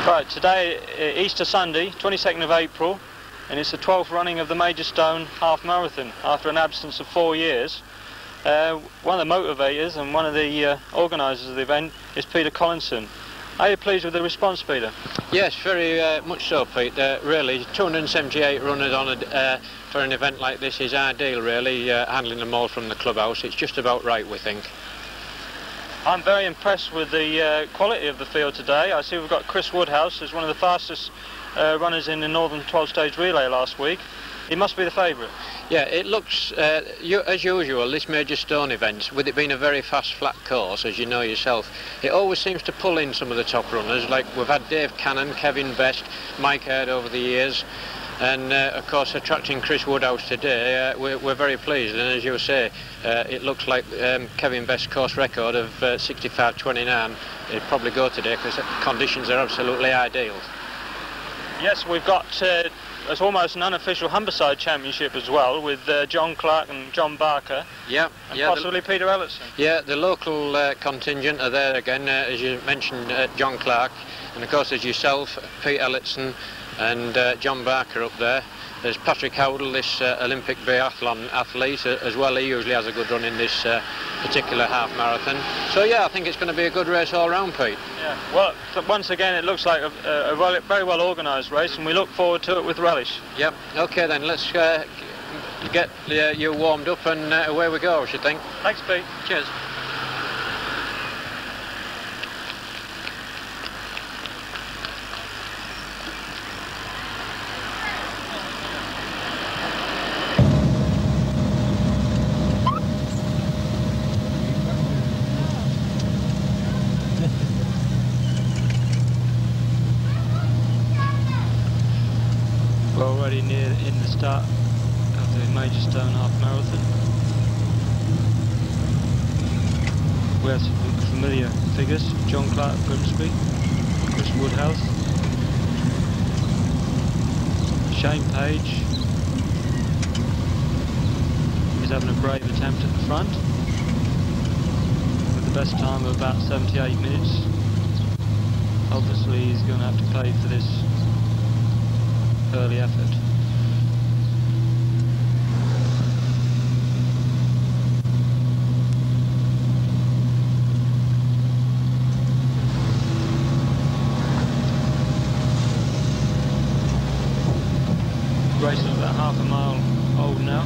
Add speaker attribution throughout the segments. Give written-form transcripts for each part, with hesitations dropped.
Speaker 1: Right, today, Easter Sunday, 22nd of April, and it's the 12th running of the Major Stone Half Marathon after an absence of 4 years. One of the motivators and one of the organisers of the event is Peter Collinson. Are you pleased with the response, Peter?
Speaker 2: Yes, very much so, Pete. Really, 278 runners on for an event like this is ideal, really, handling them all from the clubhouse. It's just about right, we think.
Speaker 1: I'm very impressed with the quality of the field today. I see we've got Chris Woodhouse as one of the fastest runners in the Northern 12-stage relay last week. He must be the favourite.
Speaker 2: Yeah, it looks, as usual, this Major Stone event, with it being a very fast, flat course, as you know yourself, it always seems to pull in some of the top runners, like we've had Dave Cannon, Kevin Best, Mike Hurd over the years, and of course attracting Chris Woodhouse today, we're very pleased. And as you say, it looks like Kevin Best's course record of 65.29 it'll probably go today because conditions are absolutely ideal.
Speaker 1: Yes, we've got it's almost an unofficial Humberside championship as well, with John Clark and John Barker.
Speaker 2: Yeah,
Speaker 1: and possibly Peter Ellison.
Speaker 2: Yeah, the local contingent are there again, as you mentioned, John Clark, and of course as yourself, Pete Ellison and John Barker up there. There's Patrick Howdle, this Olympic biathlon athlete as well. He usually has a good run in this particular half marathon. So yeah, I think it's going to be a good race all round, Pete.
Speaker 1: Yeah, well, once again it looks like a very well organised race, and we look forward to it with relish.
Speaker 2: Yep, okay then, let's get you warmed up and away we go, I should think.
Speaker 1: Thanks, Pete.
Speaker 2: Cheers.
Speaker 1: We're already in the start of the Major Stone Half Marathon. We have some familiar figures: John Clark Grimsby, Chris Woodhouse, Shane Page is having a brave attempt at the front with the best time of about 78 minutes. Obviously he's going to have to pay for this early effort. Race is about half a mile old now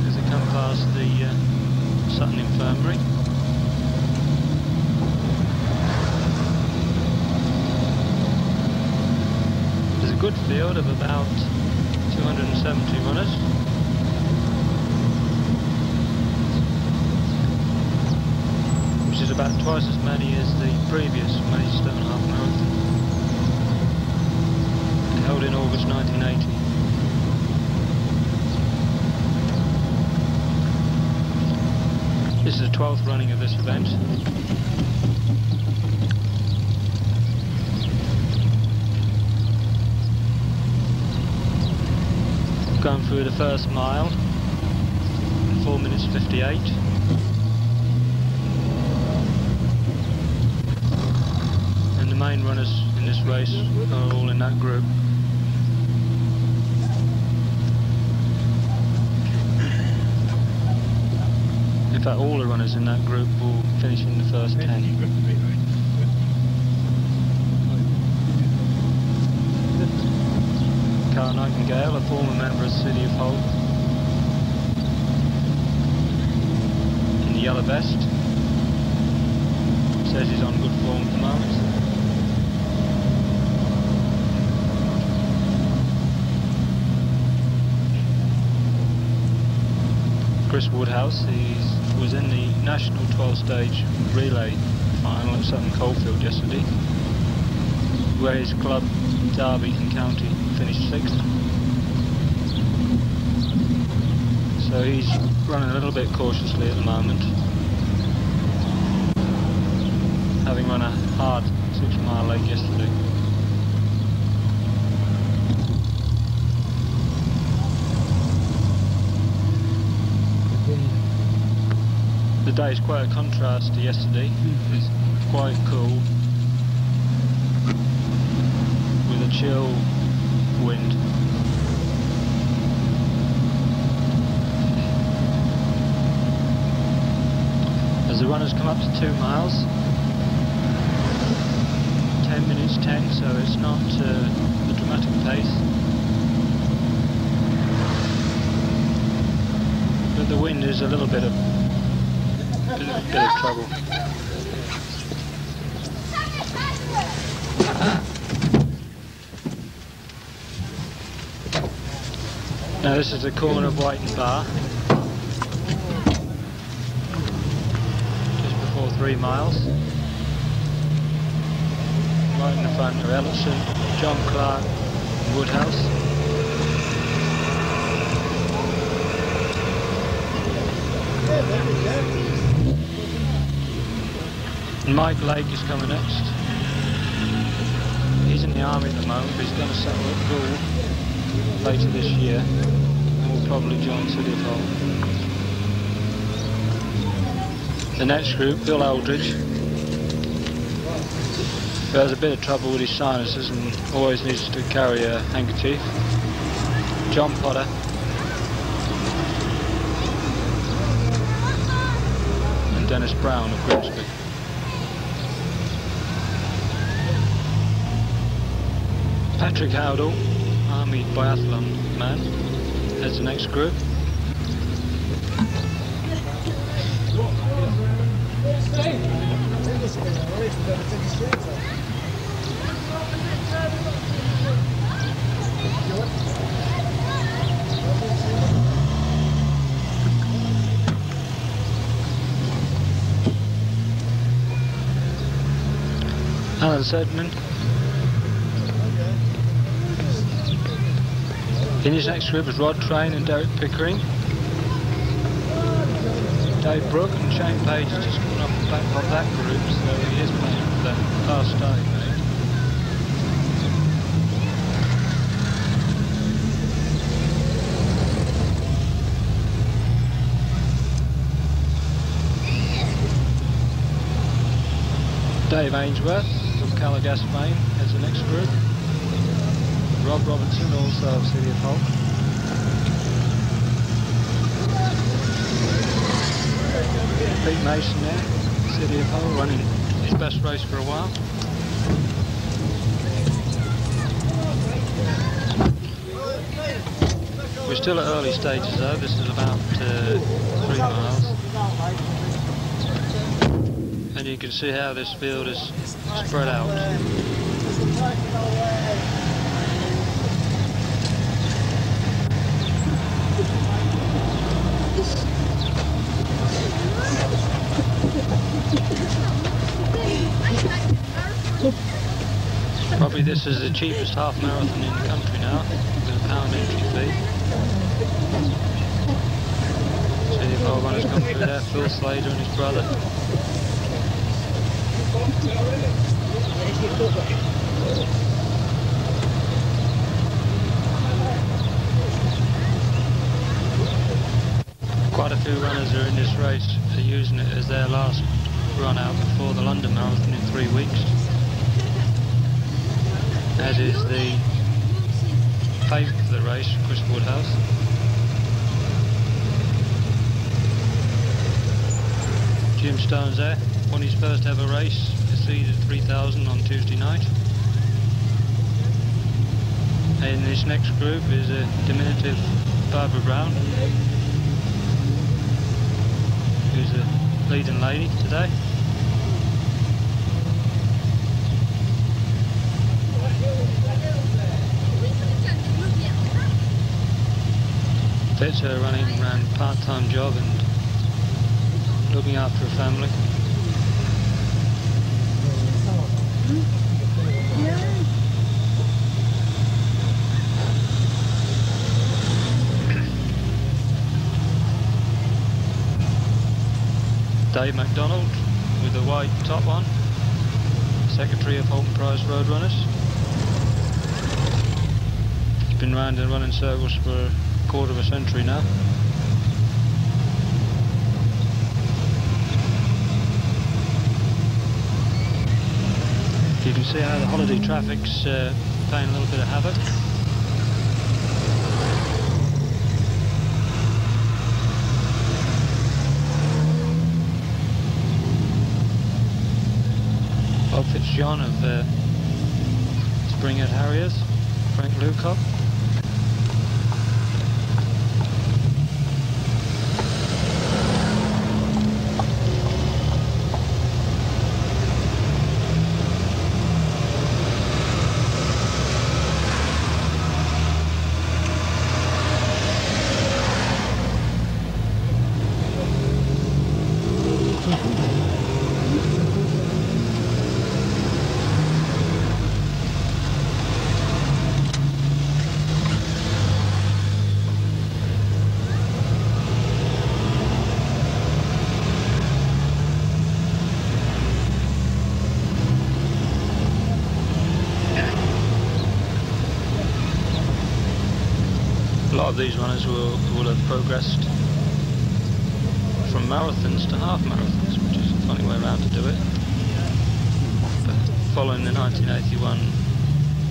Speaker 1: as they come past the Sutton Infirmary. Good field of about 270 runners. Which is about twice as many as the previous Major Stone Half Marathon, held in August 1980. This is the 12th running of this event. Going through the first mile in 4 minutes 58. And the main runners in this race are all in that group. In fact, all the runners in that group will finish in the first 10. Carl Nightingale, a former member of the City of Hull, in the yellow vest, says he's on good form at the moment. Chris Woodhouse, he was in the national 12-stage relay final at Sutton Coldfield yesterday, where his club, Derby and County, finished 6th. So he's running a little bit cautiously at the moment, having run a hard 6-mile leg yesterday. The day is quite a contrast to yesterday. It's quite cool. chill wind. As the runners come up to 2 miles, 10 minutes 10, so it's not a dramatic pace. But the wind is a little bit of trouble. Now this is the corner of Whiten Bar, just before 3 miles. Right in the front are Ellison, John Clark and Woodhouse. And Mike Lake is coming next. He's in the army at the moment, but he's going to settle at Gould later this year, and will probably join City of Hull. The next group, Bill Aldridge, who has a bit of trouble with his sinuses and always needs to carry a handkerchief. John Potter. And Dennis Brown of Grimsby. Patrick Howdall, Army biathlon man, heads the next group. Alan Sedman. In his next group is Rod Train and Derek Pickering. Dave Brook and Shane Page is just coming off the back of that group, so he is playing for the last day. Dave Ainsworth from Calagas fame as the next group. Rob Robertson, also of City of Hull. Pete Mason there, City of Hull, running his best race for a while. We're still at early stages though, this is about 3 miles. And you can see how this field is spread out. Probably this is the cheapest half marathon in the country now, with a £1 entry fee. See the Hull runners come through there, Phil Slater and his brother. Quite a few runners are in this race are using it as their last run out before the London Marathon in 3 weeks. As is the favourite for the race, Chris Woodhouse. Jim Stone's there, won his first ever race, exceeded 3,000 on Tuesday night. And this next group is a diminutive Barbara Brown, who's the leading lady today. Fits her running around a part-time job and looking after her family. Dave MacDonald with the white top on, Secretary of Holton Price Roadrunners. He's been round and running circles for a quarter of a century now. You can see how the holiday traffic's playing a little bit of havoc. Bob Fitzjohn of Springhead Harriers, Frank Lukoff. A lot of these runners will have progressed from marathons to half marathons, which is a funny way around to do it. But following the 1981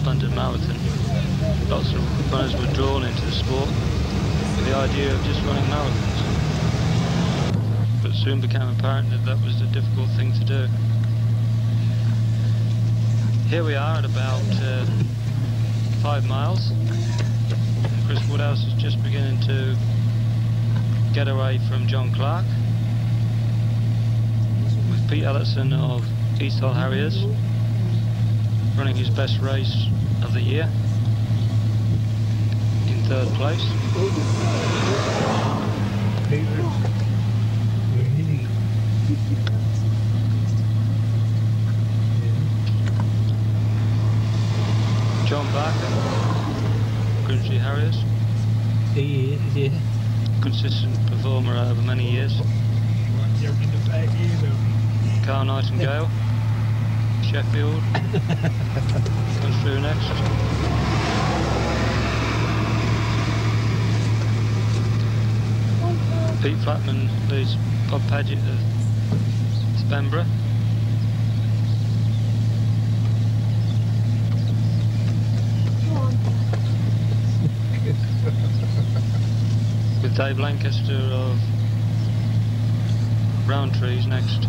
Speaker 1: London Marathon, lots of runners were drawn into the sport with the idea of just running marathons. But soon became apparent that that was a difficult thing to do. Here we are at about 5 miles. Chris Woodhouse is just beginning to get away from John Clark, with Pete Ellison of East Hull Harriers running his best race of the year in 3rd place. John Barker, Grimsby Harriers.
Speaker 3: He is, yeah.
Speaker 1: Consistent performer over many years. Carl Nightingale, Sheffield, comes through next. Pete Flatman leads Bob Paget of Spenborough. With Dave Lancaster of Rowntree's next.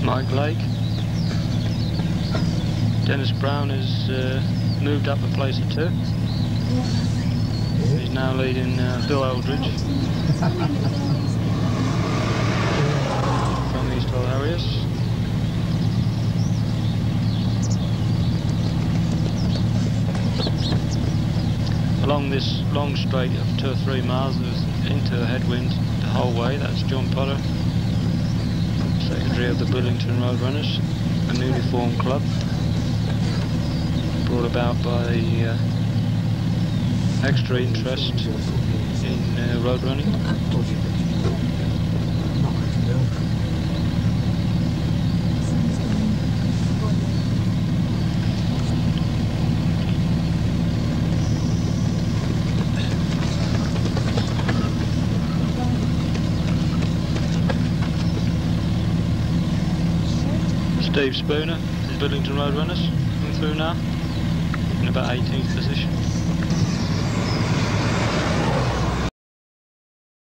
Speaker 1: Mike Lake. Dennis Brown has moved up a place or two. He's now leading Bill Eldridge from East Hull Harriers. Along this long straight of 2 or 3 miles, there's into a headwind the whole way. That's John Potter, secretary of the Bridlington Roadrunners, a newly formed club brought about by extra interest in road running. Steve Spooner, the Bridlington Roadrunners, coming through now in about 18th position.